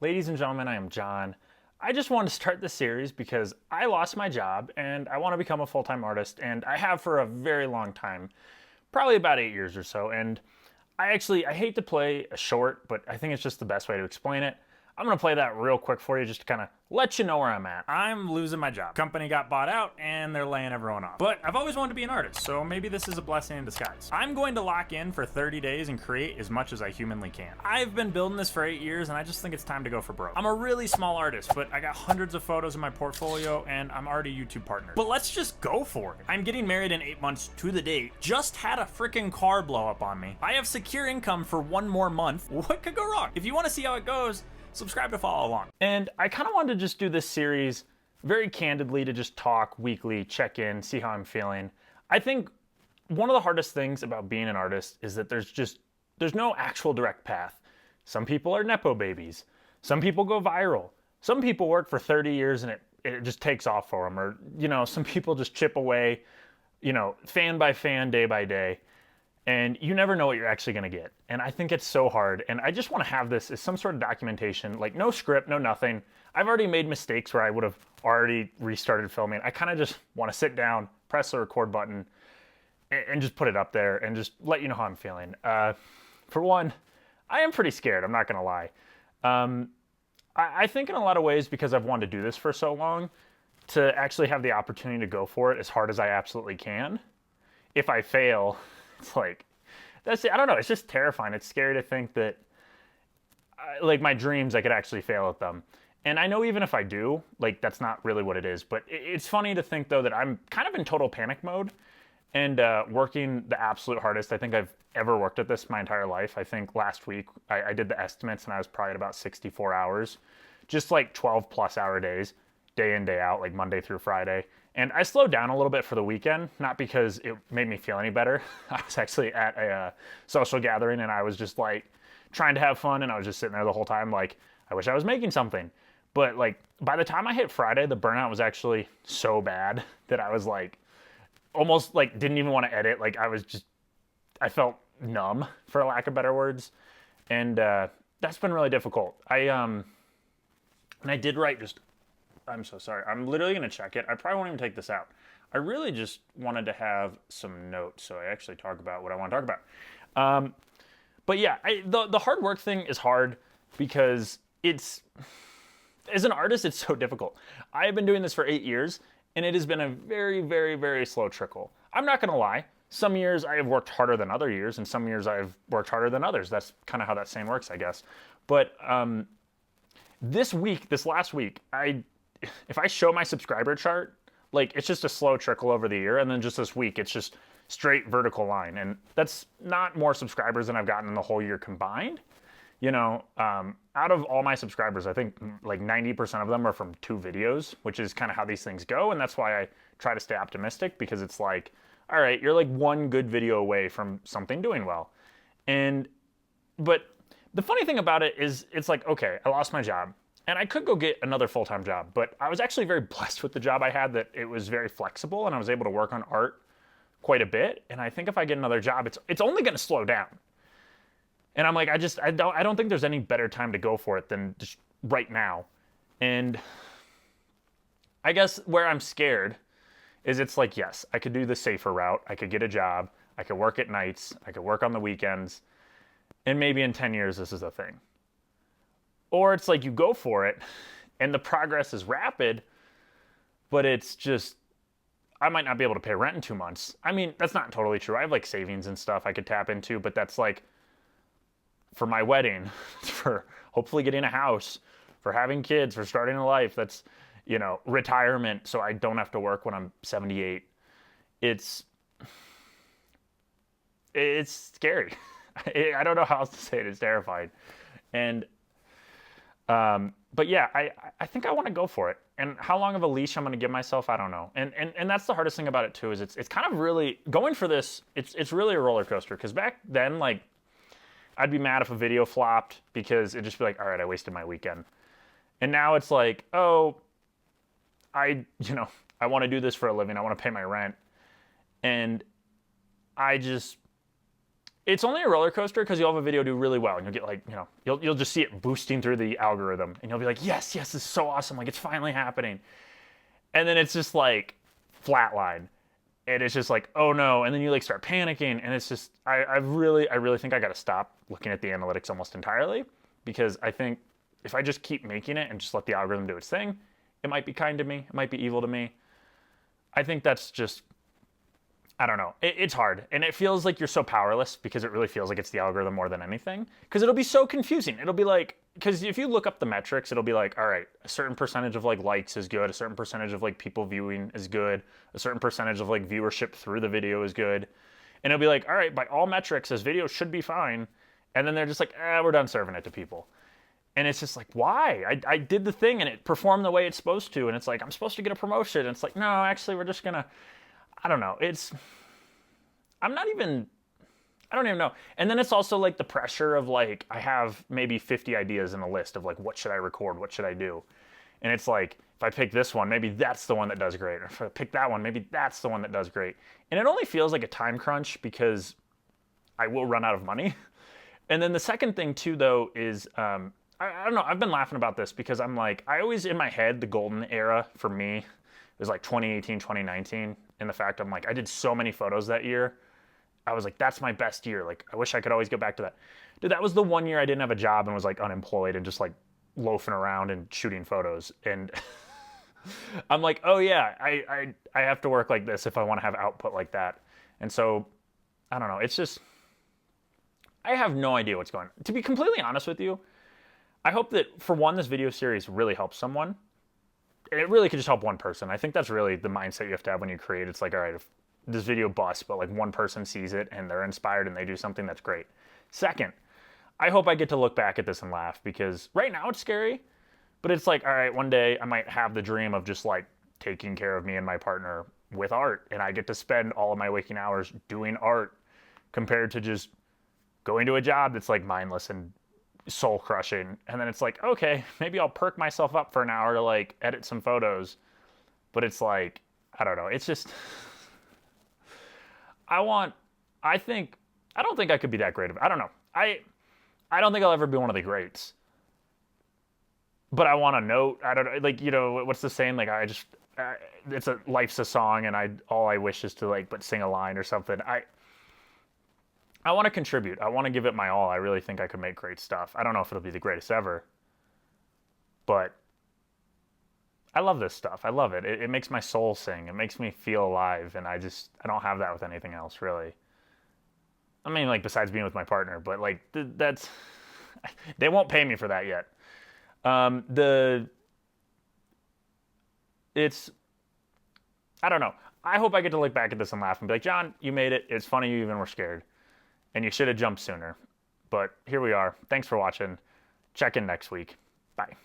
Ladies and gentlemen, I am John. I just wanted to start this series because I lost my job and I want to become a full-time artist, and I have for a very long time, probably about 8 years or so. And I hate to play a short, but I think it's just the best way to explain it. I'm going to play that real quick for you just to kind of let you know where I'm at. I'm losing my job. Company got bought out and they're laying everyone off. But I've always wanted to be an artist, so maybe this is a blessing in disguise. I'm going to lock in for 30 days and create as much as I humanly can. I've been building this for 8 years and I just think it's time to go for broke. I'm a really small artist, but I got hundreds of photos in my portfolio and I'm already YouTube partnered. But let's just go for it. I'm getting married in 8 months to the date. Just had a freaking car blow up on me. I have secure income for 1 more month. What could go wrong? If you want to see how it goes, subscribe to follow along. And I kind of wanted to just do this series very candidly to just talk weekly, check in, see how I'm feeling. I think one of the hardest things about being an artist is that there's no actual direct path. Some people are Nepo babies. Some people go viral. Some people work for 30 years and it just takes off for them. Or, some people just chip away, fan by fan, day by day. And you never know what you're actually going to get. And I think it's so hard. And I just want to have this as some sort of documentation, like no script, no nothing. I've already made mistakes where I would have already restarted filming. I kind of just want to sit down, press the record button, and just put it up there and just let you know how I'm feeling. For one, I am pretty scared. I'm not going to lie. I think in a lot of ways, because I've wanted to do this for so long, to actually have the opportunity to go for it as hard as I absolutely can. If I fail, it's like, I don't know, it's just terrifying. It's scary to think that, like my dreams, I could actually fail at them. And I know even if I do, like that's not really what it is. But it's funny to think though that I'm kind of in total panic mode and working the absolute hardest I think I've ever worked at this my entire life. I think last week I did the estimates and I was probably at about 64 hours, just like 12 plus hour days, day in, day out, like Monday through Friday. And I slowed down a little bit for the weekend, not because it made me feel any better. I was actually at a social gathering and I was just like trying to have fun and I was just sitting there the whole time like, I wish I was making something. But like by the time I hit Friday, the burnout was actually so bad that I was like almost like didn't even want to edit. Like I felt numb for lack of better words. And that's been really difficult. And I did write I'm so sorry. I'm literally going to check it. I probably won't even take this out. I really just wanted to have some notes so I actually talk about what I want to talk about. But yeah, the hard work thing is hard because as an artist, it's so difficult. I have been doing this for 8 years and it has been a very, very, very slow trickle. I'm not going to lie. Some years I have worked harder than other years and some years I've worked harder than others. That's kind of how that saying works, I guess. But this last week, if I show my subscriber chart, like it's just a slow trickle over the year. And then just this week, it's just straight vertical line. And that's not more subscribers than I've gotten in the whole year combined. Out of all my subscribers, I think like 90% of them are from 2 videos, which is kind of how these things go. And that's why I try to stay optimistic because it's like, all right, you're like 1 good video away from something doing well. But the funny thing about it is it's like, okay, I lost my job. And I could go get another full-time job, but I was actually very blessed with the job I had that it was very flexible and I was able to work on art quite a bit. And I think if I get another job, it's only going to slow down. And I'm like, I don't think there's any better time to go for it than just right now. And I guess where I'm scared is it's like, yes, I could do the safer route. I could get a job. I could work at nights. I could work on the weekends. And maybe in 10 years, this is a thing. Or it's like you go for it and the progress is rapid, but it's just, I might not be able to pay rent in 2 months. I mean, that's not totally true. I have like savings and stuff I could tap into, but that's like for my wedding, for hopefully getting a house, for having kids, for starting a life. That's, retirement so I don't have to work when I'm 78. It's scary. I don't know how else to say it. It's terrifying. But yeah, I think I want to go for it. And how long of a leash I'm going to give myself, I don't know. And that's the hardest thing about it too, is it's kind of really, going for this, it's really a roller coaster. Because back then, like, I'd be mad if a video flopped because it'd just be like, all right, I wasted my weekend. And now it's like, oh, I want to do this for a living. I want to pay my rent. And I just, it's only a roller coaster because you'll have a video do really well and you'll get like, you'll just see it boosting through the algorithm and you'll be like, yes, yes, this is so awesome. Like it's finally happening. And then it's just like flatline. And it's just like, oh no. And then you like start panicking. And it's just, I really think I got to stop looking at the analytics almost entirely, because I think if I just keep making it and just let the algorithm do its thing, it might be kind to me. It might be evil to me. I think that's just, I don't know. It's hard. And it feels like you're so powerless because it really feels like it's the algorithm more than anything. Because it'll be so confusing. It'll be like, because if you look up the metrics, it'll be like, all right, a certain percentage of like likes is good. A certain percentage of like people viewing is good. A certain percentage of like viewership through the video is good. And it'll be like, all right, by all metrics, this video should be fine. And then they're just like, we're done serving it to people. And it's just like, why? I did the thing and it performed the way it's supposed to. And it's like, I'm supposed to get a promotion. And it's like, no, actually, we're just going to, I don't know. I don't even know. And then it's also like the pressure of like, I have maybe 50 ideas in a list of like, what should I record? What should I do? And it's like, if I pick this one, maybe that's the one that does great. Or if I pick that one, maybe that's the one that does great. And it only feels like a time crunch because I will run out of money. And then the second thing too, though, is, I don't know, I've been laughing about this because I'm like, I always in my head, the golden era for me was like 2018, 2019. And the fact I'm like, I did so many photos that year. I was like, that's my best year. Like, I wish I could always go back to that. Dude, that was the one year I didn't have a job and was like unemployed and just like loafing around and shooting photos. And I'm like, oh yeah, I have to work like this if I want to have output like that. And so, I don't know. It's just, I have no idea what's going on. To be completely honest with you, I hope that, for one, this video series really helps someone. And it really could just help one person. I think that's really the mindset you have to have when you create. It's like, all right, if this video busts, but like one person sees it and they're inspired and they do something, that's great. Second, I hope I get to look back at this and laugh, because right now it's scary, but it's like, all right, one day I might have the dream of just like taking care of me and my partner with art, and I get to spend all of my waking hours doing art compared to just going to a job that's like mindless and soul crushing. And then it's like, okay, maybe I'll perk myself up for an hour to like edit some photos. But it's like, I don't know. It's just, I don't think I could be that great of it. I don't know. I don't think I'll ever be one of the greats. But I want to note, I don't know, like, what's the saying? Like, life's a song and all I wish is to like, but sing a line or something. I want to contribute. I want to give it my all. I really think I could make great stuff. I don't know if it'll be the greatest ever, but I love this stuff. I love it. It makes my soul sing. It makes me feel alive, and I don't have that with anything else, really. I mean, like, besides being with my partner, but like, that's, they won't pay me for that yet. I don't know. I hope I get to look back at this and laugh and be like, John, you made it. It's funny you even were scared. And you should have jumped sooner. But here we are. Thanks for watching. Check in next week. Bye.